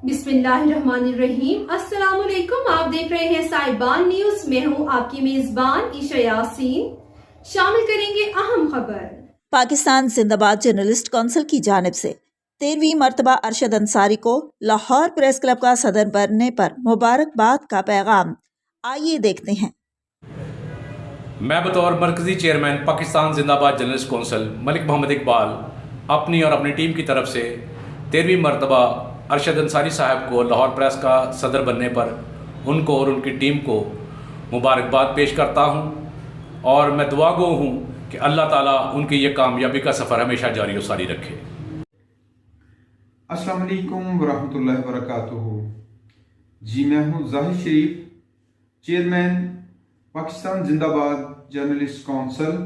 बिस्मिल्लाहिर्रहमानिर्रहीम। अस्सलामुअलैकुम। आप देख रहे हैं साहिबान न्यूज। मैं हूं आपकी मेजबान ईशा यासीन। शामिल करेंगे अहम खबर। पाकिस्तान जिंदाबाद जर्नलिस्ट कौंसिल की जानिब से 13वीं मरतबा अरशद अंसारी को लाहौर प्रेस क्लब का सदर बनने पर मुबारकबाद का पैगाम। आइए देखते हैं। मैं बतौर मरकजी चेयरमैन पाकिस्तान जिंदाबाद जर्नलिस्ट कौंसिल मलिक मोहम्मद इकबाल अपनी और अपनी टीम की तरफ से 13वीं मरतबा अरशद अंसारी साहब को लाहौर प्रेस का सदर बनने पर उनको और उनकी टीम को मुबारकबाद पेश करता हूं और मैं दुआ गो हूं कि अल्लाह ताला उनकी ये कामयाबी का सफ़र हमेशा जारी और सारी रखे। अस्सलाम वालेकुम वरहमतुल्लाहि वबरकातुहू। जी मैं हूँ जाहिर शरीफ, चेयरमैन पाकिस्तान जिंदाबाद जर्नलिस्ट कौंसिल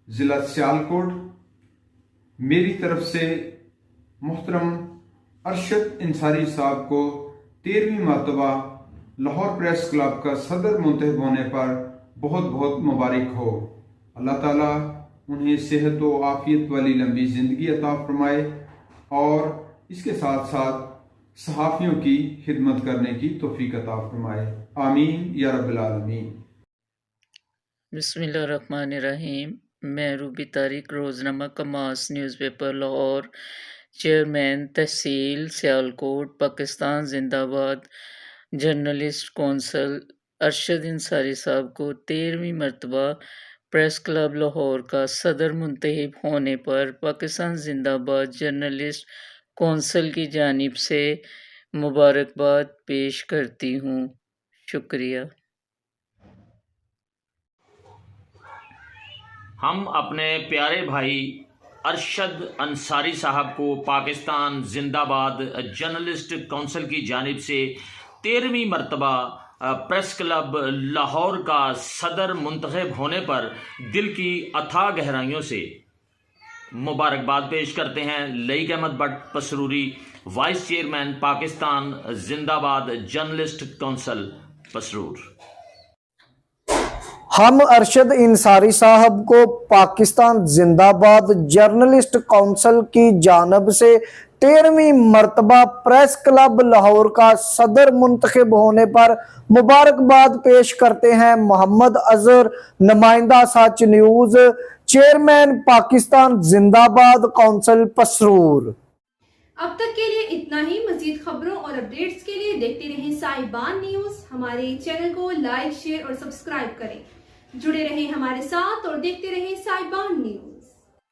ज़िला सियालकोट। मेरी तरफ से मोहतरम अरशद अंसारी साहब को 13वीं मरतबा लाहौर प्रेस क्लब का सदर मुंतखब होने पर बहुत बहुत मुबारक हो। अल्लाह ताला उन्हें सेहत व आफियत वाली लंबी ज़िंदगी अता फरमाए और इसके साथ साथ सहाफ़ियों की खिदमत करने की तौफीक अता फरमाए। आमीन या रब्बिल आलमीन। बिस्मिल्लाहिर्रहमानिर्रहीम। मैं रूबी तारिक, रोज़नामा कमास न्यूज़पेपर लाहौर, चेयरमैन तहसील सियालकोट, पाकिस्तान जिंदाबाद जर्नलिस्ट कौंसिल अरशद अंसारी साहब को 13वीं मरतबा प्रेस क्लब लाहौर का सदर मुंतखब होने पर पाकिस्तान जिंदाबाद जर्नलिस्ट कौंसिल की जानिब से मुबारकबाद पेश करती हूँ। शुक्रिया। हम अपने प्यारे भाई अरशद अंसारी साहब को पाकिस्तान जिंदाबाद जर्नलिस्ट कौंसिल की जानिब से 13वीं मरतबा प्रेस क्लब लाहौर का सदर मुंतखब होने पर दिल की अथाह गहराइयों से मुबारकबाद पेश करते हैं। लईक अहमद भट्ट पसरूरी, वाइस चेयरमैन पाकिस्तान जिंदाबाद जर्नलिस्ट कौंसिल पसरूर। हम अरशद अंसारी साहब को पाकिस्तान जिंदाबाद जर्नलिस्ट कौंसिल की जानब से 13वीं मरतबा प्रेस क्लब लाहौर का सदर मुंतखब होने पर मुबारकबाद पेश करते हैं। मोहम्मद अजहर, नुमाइंदा सच न्यूज, चेयरमैन पाकिस्तान जिंदाबाद कौंसिल पसरूर। अब तक के लिए इतना ही। मजीद खबरों और अपडेट्स के लिए देखते रहें साहिबान न्यूज। हमारे चैनल को लाइक, शेयर और सब्सक्राइब करें। जुड़े रहें हमारे साथ और देखते रहें साहिबान न्यूज।